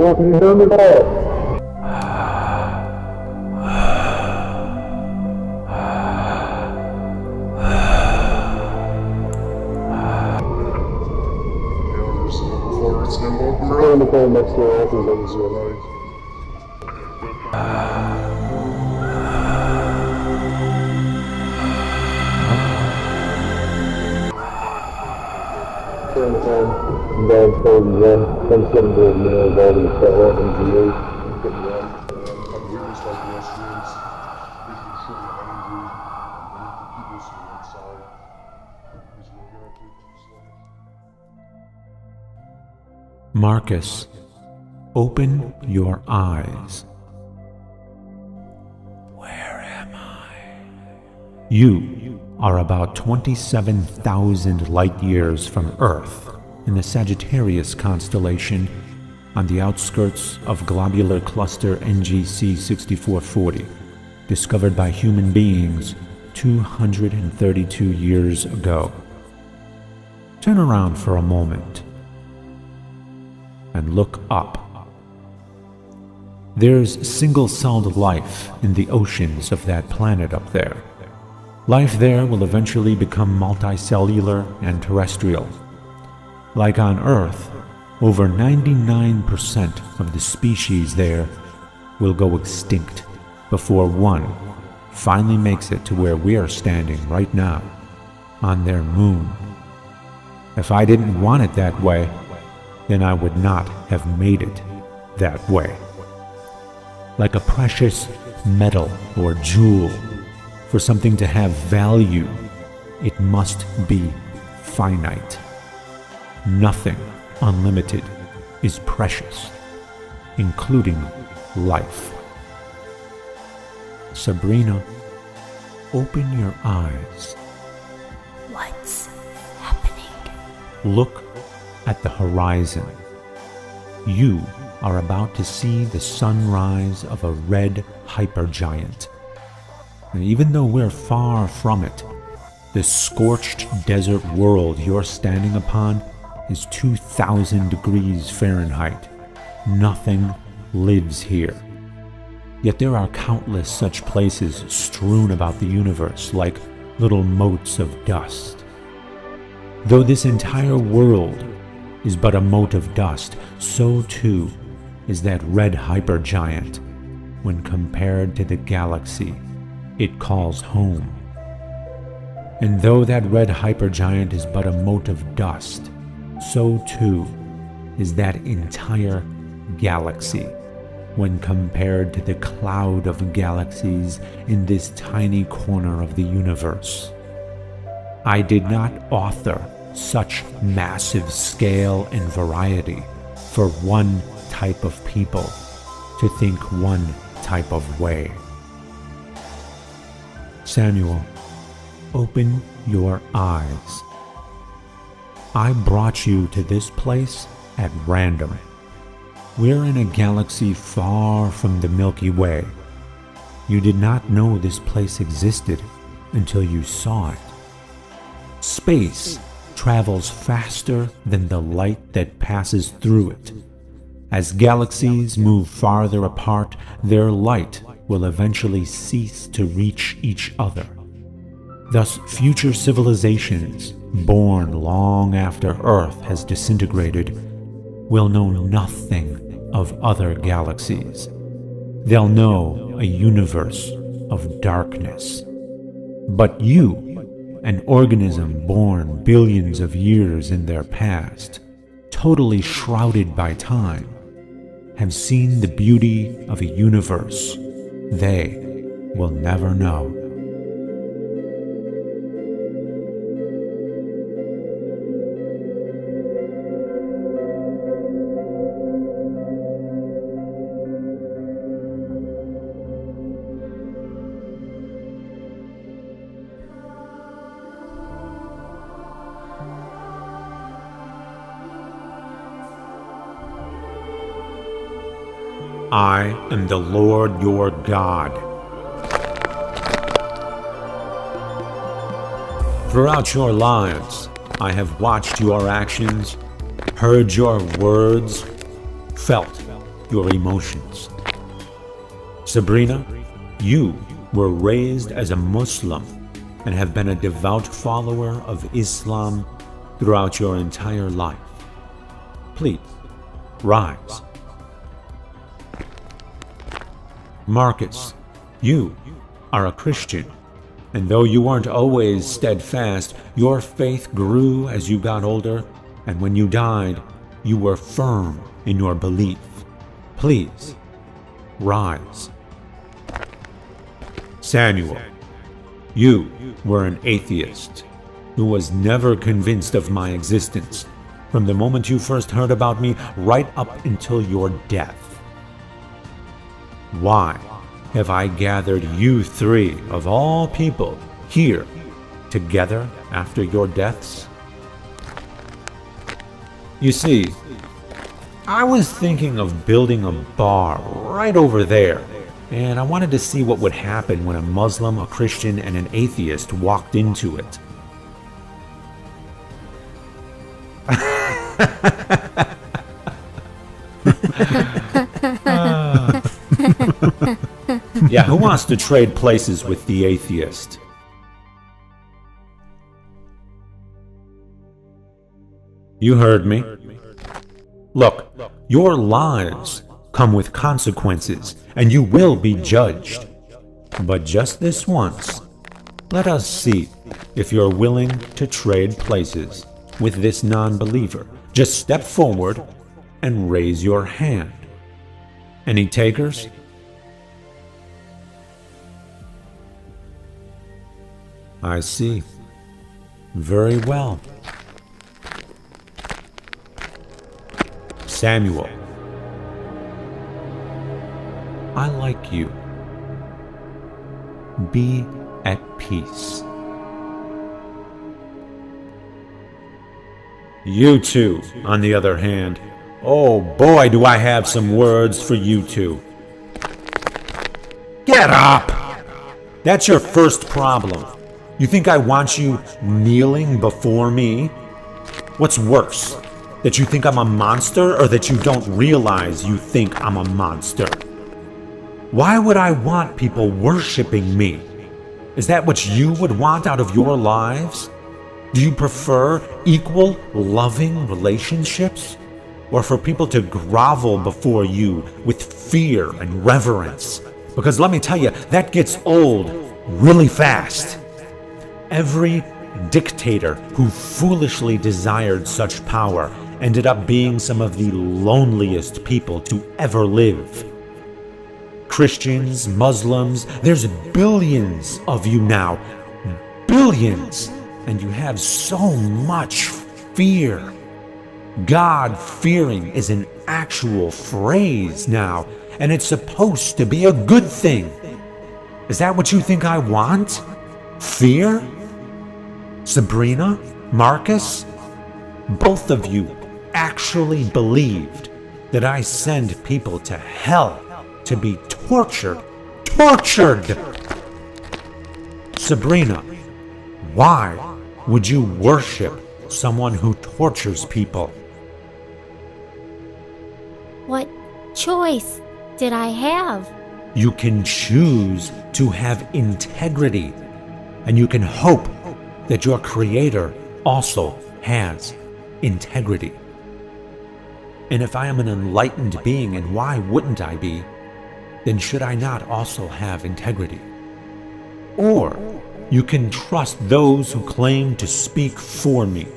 Well, can you hear me there? On the phone next door after that was your life. Turn the phone down for one, then some good meals out of the cell and GA. Marcus, open your eyes. Where am I? You are about 27,000 light years from Earth in the Sagittarius constellation on the outskirts of globular cluster NGC 6440, discovered by human beings 232 years ago. Turn around for a moment and look up. There's single-celled life in the oceans of that planet up there. Life there will eventually become multicellular and terrestrial. Like on Earth, over 99% of the species there will go extinct before one finally makes it to where we're standing right now, on their moon. If I didn't want it that way, then I would not have made it that way. Like a precious metal or jewel, for something to have value, it must be finite. Nothing unlimited is precious, including life. Sabrina, open your eyes. What's happening? Look at the horizon. You are about to see the sunrise of a red hypergiant. And even though we're far from it, the scorched desert world you're standing upon is 2,000 degrees Fahrenheit. Nothing lives here. Yet there are countless such places strewn about the universe like little motes of dust. Though this entire world is but a mote of dust, so too is that red hypergiant when compared to the galaxy it calls home. And though that red hypergiant is but a mote of dust, so too is that entire galaxy when compared to the cloud of galaxies in this tiny corner of the universe. I did not author such massive scale and variety for one type of people to think one type of way. Samuel, open your eyes. I brought you to this place at random. We're in a galaxy far from the Milky Way. You did not know this place existed until you saw it. Space travels faster than the light that passes through it. As galaxies move farther apart, their light will eventually cease to reach each other. Thus, future civilizations, born long after Earth has disintegrated, will know nothing of other galaxies. They'll know a universe of darkness. But you, an organism born billions of years in their past, totally shrouded by time, have seen the beauty of a universe they will never know. I am the Lord your God. Throughout your lives, I have watched your actions, heard your words, felt your emotions. Sabrina, you were raised as a Muslim and have been a devout follower of Islam throughout your entire life. Please, rise. Marcus, you are a Christian, and though you weren't always steadfast, your faith grew as you got older, and when you died, you were firm in your belief. Please, rise. Samuel, you were an atheist who was never convinced of my existence from the moment you first heard about me right up until your death. Why have I gathered you three, of all people, here together after your deaths? You see, I was thinking of building a bar right over there, and I wanted to see what would happen when a Muslim, a Christian, and an atheist walked into it. Yeah, who wants to trade places with the atheist? You heard me. Look, your lives come with consequences, and you will be judged. But just this once, let us see if you're willing to trade places with this non-believer. Just step forward and raise your hand. Any takers? I see. Very well. Samuel, I like you. Be at peace. You two, on the other hand, oh boy, do I have some words for you two. Get up! That's your first problem. You think I want you kneeling before me? What's worse, that you think I'm a monster, or that you don't realize you think I'm a monster? Why would I want people worshiping me? Is that what you would want out of your lives? Do you prefer equal, loving relationships? Or for people to grovel before you with fear and reverence? Because let me tell you, that gets old really fast. Every dictator who foolishly desired such power ended up being some of the loneliest people to ever live. Christians, Muslims, there's billions of you now. Billions! And you have so much fear. God-fearing is an actual phrase now, and it's supposed to be a good thing. Is that what you think I want? Fear? Sabrina? Marcus? Both of you actually believed that I send people to hell to be tortured. Tortured! Sabrina, why would you worship someone who tortures people? What choice did I have? You can choose to have integrity, and you can hope that your Creator also has integrity. And if I am an enlightened being, and why wouldn't I be, then should I not also have integrity? Or you can trust those who claim to speak for me.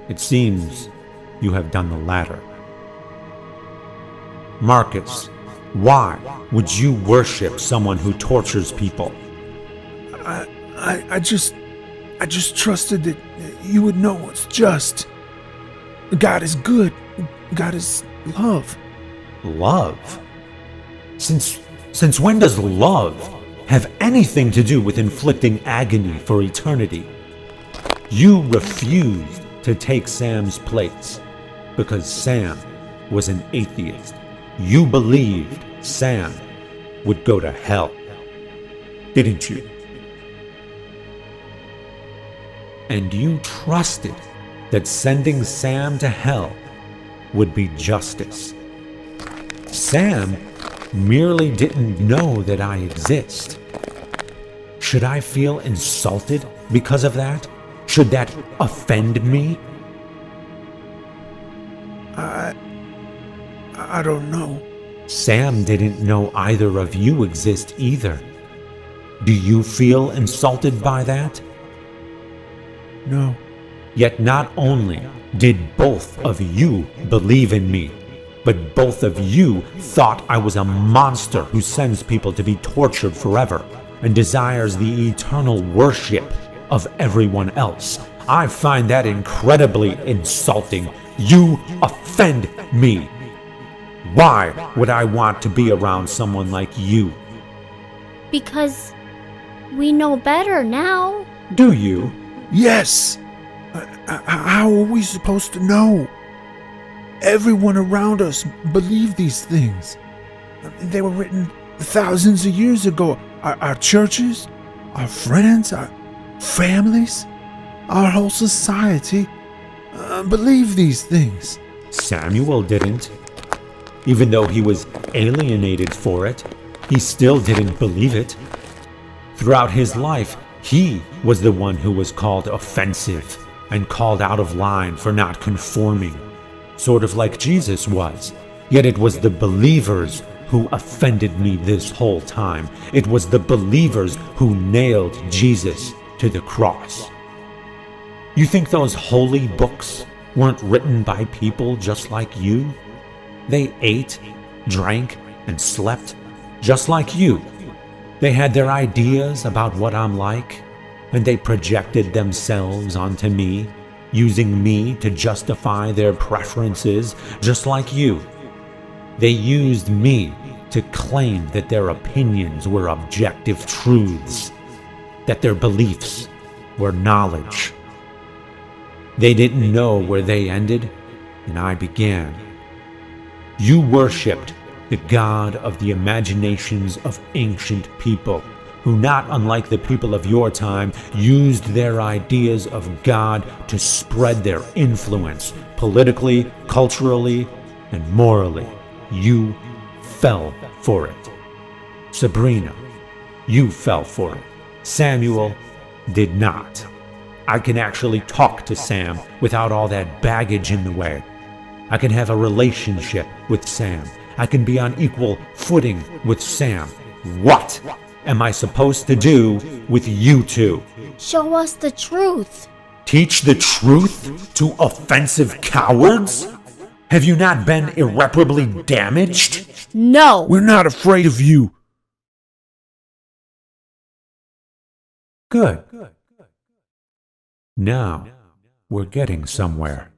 It seems you have done the latter. Marcus, why would you worship someone who tortures people? I just trusted that you would know what's just. God is good. God is love. Love? Since when does love have anything to do with inflicting agony for eternity? You refused to take Sam's place because Sam was an atheist. You believed Sam would go to hell, didn't you? And you trusted that sending Sam to hell would be justice. Sam merely didn't know that I exist. Should I feel insulted because of that? Should that offend me? I don't know. Sam didn't know either of you exist either. Do you feel insulted by that? No. Yet not only did both of you believe in me, but both of you thought I was a monster who sends people to be tortured forever and desires the eternal worship of everyone else. I find that incredibly insulting. You offend me. Why would I want to be around someone like you? Because we know better now. Do you? Yes! How are we supposed to know? Everyone around us believed these things. They were written thousands of years ago. Our churches, our friends, our families, our whole society believed these things. Samuel didn't. Even though he was alienated for it, he still didn't believe it. Throughout his life, he was the one who was called offensive and called out of line for not conforming, sort of like Jesus was. Yet it was the believers who offended me this whole time. It was the believers who nailed Jesus to the cross. You think those holy books weren't written by people just like you? They ate, drank, and slept just like you. They had their ideas about what I'm like, and they projected themselves onto me, using me to justify their preferences just like you. They used me to claim that their opinions were objective truths, that their beliefs were knowledge. They didn't know where they ended, and I began. You worshipped the God of the imaginations of ancient people, who, not unlike the people of your time, used their ideas of God to spread their influence politically, culturally, and morally. You fell for it. Sabrina, you fell for it. Samuel did not. I can actually talk to Sam without all that baggage in the way. I can have a relationship with Sam. I can be on equal footing with Sam. What am I supposed to do with you two? Show us the truth. Teach the truth to offensive cowards? Have you not been irreparably damaged? No. We're not afraid of you. Good. Now, we're getting somewhere.